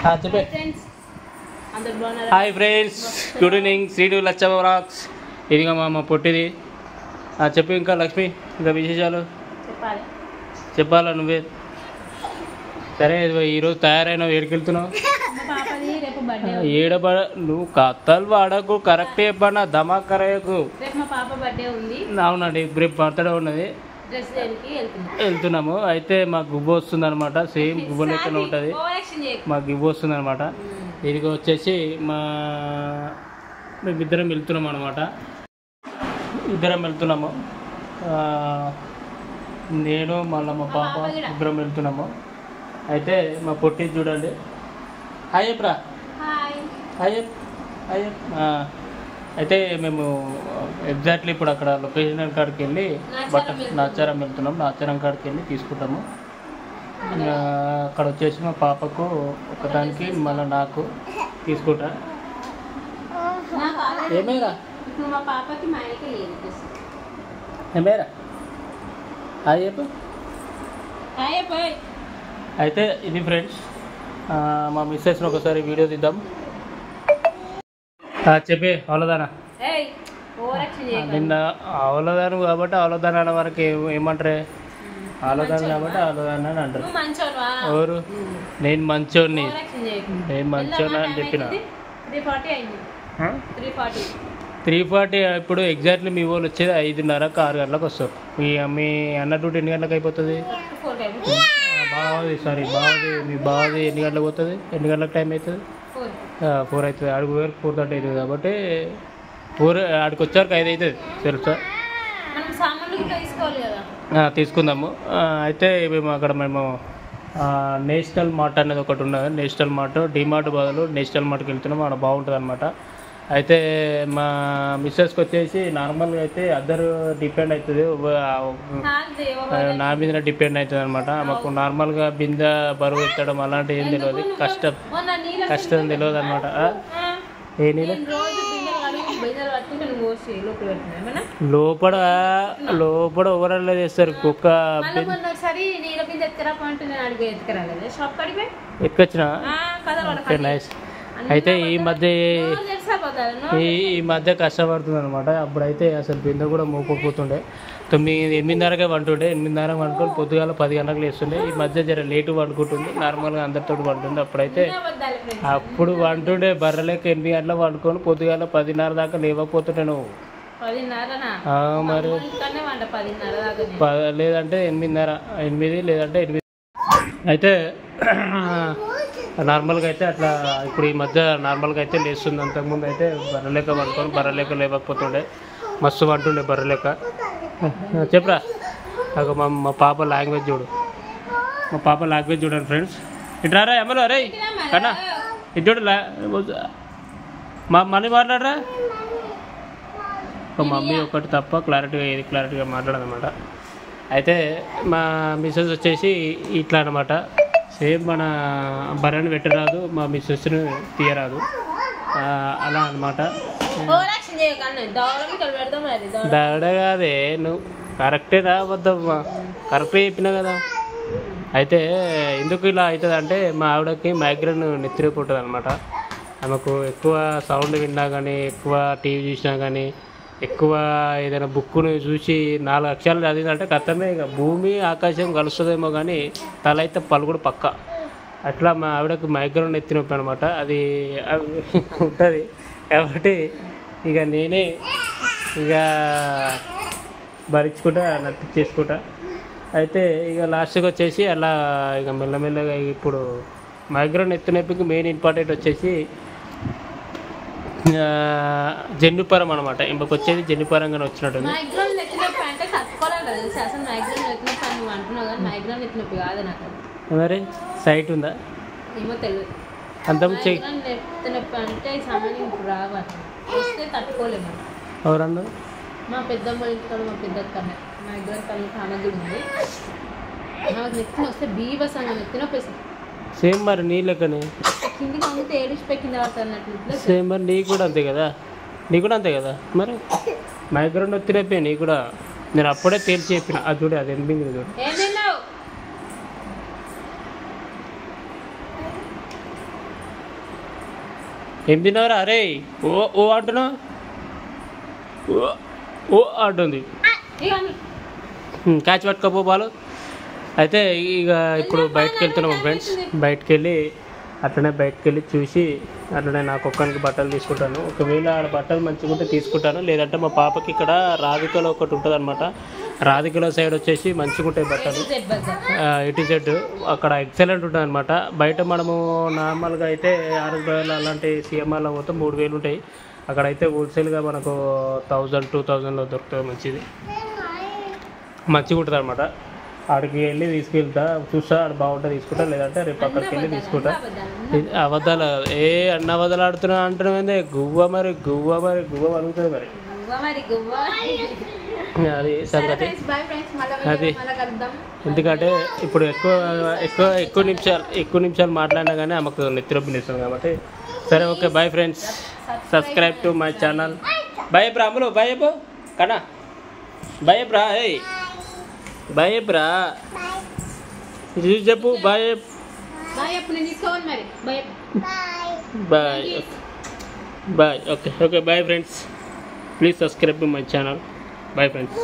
చెప్పే. Hi friends, good evening. శ్రీడు Lachamma vlogs. ఇదిగా మా పొట్టిది. చెప్పు ఇంకా లక్ష్మి, ఇంకా విశేషాలు చెప్పాలా నువ్వే. సరే ఈరోజు తయారైనావు, ఏడికి వెళ్తున్నావు? ఏడ నువ్వు కథలు వాడకు, కరెక్ట్ చెప్పన్నా, ధమాక్ కరయకు. అవునండి, రేపు బర్త్డే ఉన్నది, వెళ్తున్నాము. అయితే మాకు గుబ్బ వస్తుంది అనమాట, సేమ్ గుబ్బ లెక్కనే ఉంటుంది. మాకు గుబ్బ వస్తుంది అనమాట. దీనికి వచ్చేసి మేమిద్దరం వెళ్తున్నాము అనమాట. ఇద్దరం వెళ్తున్నాము, నేను మళ్ళీ మా పాప ఇద్దరం వెళ్తున్నాము. అయితే మా పొట్టి చూడండి. హాయ్ చెప్పరా, హాయ్ హాయ్. అయితే మేము ఎగ్జాక్ట్లీ ఇప్పుడు అక్కడ లొకేషన్ కాడికి వెళ్ళి నాచారం వెళ్తున్నాం. నాచారం కాడికి వెళ్ళి తీసుకుంటాము. అక్కడ వచ్చేసి మా పాపకు ఒకదానికి మళ్ళీ నాకు తీసుకుంటా. ఏమేరా ఏమేరా హాయ్ చెప్పు. అయితే ఇది ఫ్రెండ్స్, మా మిస్సెస్ని ఒకసారి వీడియో తీద్దాం. చెప్పే అవలదానా. నిన్న అవలదాను కాబట్టి అవలదాన అనే వరకు ఏమంటారే, అవలదాను కాబట్టి అవలదాన అని అంటారు. ఎవరు? నేను మంచోడిని, నేను మంచోడిని అని చెప్పిన. 3:40. ఇప్పుడు ఎగ్జాక్ట్లీ మీ వాళ్ళు వచ్చేది 5:30కు 6 గంటలకు వస్తారు. మీ అన్న డ్యూటీ ఎన్ని గంటలకు అయిపోతుంది? బావది మీ బావది ఎన్ని గంటలకు పోతుంది? ఎన్ని గంటలకు టైం అవుతుంది? 4 అవుతుంది. ఆడికి వరకు 4:30 అవుతుంది. కాబట్టి 4 ఆడికి వచ్చాక 5 అవుతుంది తెలుసా. తీసుకుందాము. అయితే మేము అక్కడ నేషనల్ మార్ట్ అనేది ఒకటి ఉన్నది. నేషనల్ మార్ట్, డిమార్ట్ బదులు నేషనల్ మార్ట్కి వెళ్తున్నాము. అక్కడ బాగుంటుంది అనమాట. అయితే మా మిస్సెస్కి వచ్చేసి నార్మల్గా అయితే అద్దరు డిపెండ్ అవుతుంది, నా మీద డిపెండ్ అవుతుంది అనమాట. మాకు నార్మల్గా బిందె బరువు ఎత్తడం అలాంటివి ఏం తెలియదు, కష్టం తెలియదు అనమాట. ఏ నీళ్ళు లోపల ఓవరాల్ చేస్తారు. కుక్క ఎత్తుకొచ్చినా నైస్. అయితే ఈ మధ్య కష్టపడుతుంది అనమాట. అప్పుడైతే అసలు బిందె కూడా మోపకపోతుండే. 8:30కే వంటుండే. 8:30 వండుకొని పొద్దుగాల 10 గంటలకు లేస్తుండే. ఈ మధ్య జర లేటు వండుకుంటుంది, నార్మల్గా అందరితో వంటుండే. అప్పుడు వంటుండే బర్రెలకి 8 గంటలకు వండుకొని పొద్దుగాల 10:30 దాకా లేవకపోతుండే. నువ్వు మరి లేదంటే 8 లేదంటే 8. అయితే నార్మల్గా అయితే అట్లా ఇప్పుడు ఈ మధ్య నార్మల్గా అయితే లేస్తుంది. అంతకుముందు అయితే బర్రెలెక్క వండుకొని బర్రెలెక్క లేవకపోతుండే, మస్తు వంటుండే బర్రెలెక్క. చెప్పరా నాకు మా పాప లాంగ్వేజ్ చూడు, మా పాప లాంగ్వేజ్ చూడండి ఫ్రెండ్స్. ఇటు రారా ఎమ్మలో రే కన్నా, ఇటు చూడు మళ్ళీ మాట్లాడరా. ఒక మమ్మీ ఒకటి తప్ప క్లారిటీగా మాట్లాడదన్నమాట. అయితే మా మిస్సెస్ వచ్చేసి ఇట్లా అనమాట, సేమ్ మన బర్రెని పెట్టరాదు, మా మిస్సెస్ని తీయరాదు, అలా అనమాట. దడ కాదే, నువ్వు కరెక్టేనా వద్దమ్మా, కరెక్టే చెప్పినా కదా. అయితే ఎందుకు ఇలా అవుతుంది అంటే మా ఆవిడకి మైగ్రేన్ నెత్తిరిపోతుంది అనమాట. ఆమెకు ఎక్కువ సౌండ్ విన్నా కానీ, ఎక్కువ టీవీ చూసినా కానీ, ఎక్కువ ఏదైనా బుక్కును చూసి 4 అక్షరాలు చదివిందంటే కథమే, ఇక భూమి ఆకాశం కలుస్తుందేమో కానీ తల అయితే పలుకుడు పక్క. అట్లా మా ఆవిడకు మైగ్రేన్ ఎత్తి నొప్పి అనమాట, అది ఉంటుంది. కాబట్టి ఇక నేనే భరించుకుంటా, నటించేసుకుంటా. అయితే ఇక లాస్ట్కి వచ్చేసి అలా ఇక మెల్లమెల్లగా ఇప్పుడు మైగ్రేన్ ఎత్తి నొప్పికి మెయిన్ ఇంపార్టెంట్ వచ్చేసి జన్యుపరం అనమాట. ఇంకొక వచ్చేది జన్యుపరంగానే వచ్చినట్టుంది. మరి సైట్ ఉందా అంత ఎవరన్నా? మా పెద్దమ్మ ఇంట్లో మా పెద్ద కన్నా మైగ్రేన్ కళ్ళు కామది ఉంది. నెత్తిన వస్తే బీభత్సంగా నెత్తిన సేమ్ మరి నీ లెక్కనే కిందికి అంతే ఏడిచిపోయి కింద పడుతున్నట్లు. సేమ్ మరి నీ కూడా అంతే కదా. మరి మైగ్రేన్ వచ్చినప్పే నీ కూడా నేను అప్పుడే తేల్చి చెప్పిన. అది చూడే, అది ఎనిమిది చూడు. ఏం తిన్నావురా అరే? ఓ ఓ అంటున్నావు, ఓ ఓ అంటుంది. క్యాచ్ పట్టుకోపో బాలు. అయితే ఇక ఇప్పుడు బయటకు వెళ్తున్నాము ఫ్రెండ్స్. బయటకు వెళ్ళి అట్లనే బయటకు వెళ్ళి చూసి అట్లనే నాకు ఒక్కనికి బట్టలు తీసుకుంటాను. ఒకవేళ ఆడ బట్టలు మంచిగా ఉంటే తీసుకుంటాను, లేదంటే మా పాపకి ఇక్కడ రాధికలో ఒకటి ఉంటుంది అనమాట. రాధికలో సైడ్ వచ్చేసి మంచిగా ఉంటాయి బట్టలు, ATZ అక్కడ ఎక్సలెంట్ ఉంటుంది అనమాట. బయట మనము నార్మల్గా అయితే 6,000 అలాంటి CMRలో పోతే 3,000 ఉంటాయి. అక్కడైతే హోల్సేల్గా మనకు 1,000 2,000లో దొరుకుతుంది. మంచిగా ఉంటుంది అనమాట. ఆడికి వెళ్ళి తీసుకెళ్తా, చూస్తా ఆడ బాగుంటుంది తీసుకుంటా, లేదంటే రేపు అక్కడికి వెళ్ళి తీసుకుంటా. అబద్ధాలు ఏ అన్న అబద్ధాలు ఆడుతున్నా అంటున్నామైంది. గువ్వ మరి అడుగుతుంది మరి, అది సంగతి. అది ఎందుకంటే ఇప్పుడు ఎక్కువ నిమిషాలు మాట్లాడినా కానీ ఆమెకు నిద్రొప్పినిస్తుంది కాబట్టి. సరే okay, bye friends. Subscribe to my channel. Bye bro Ammulu, bye చెప్పు కన్నా, బాయ్ బ్రా. హే బాయ్ బ్రా, ఇది చెప్పు bye. Bye okay okay, bye friends. Please subscribe to my channel. Bye friends.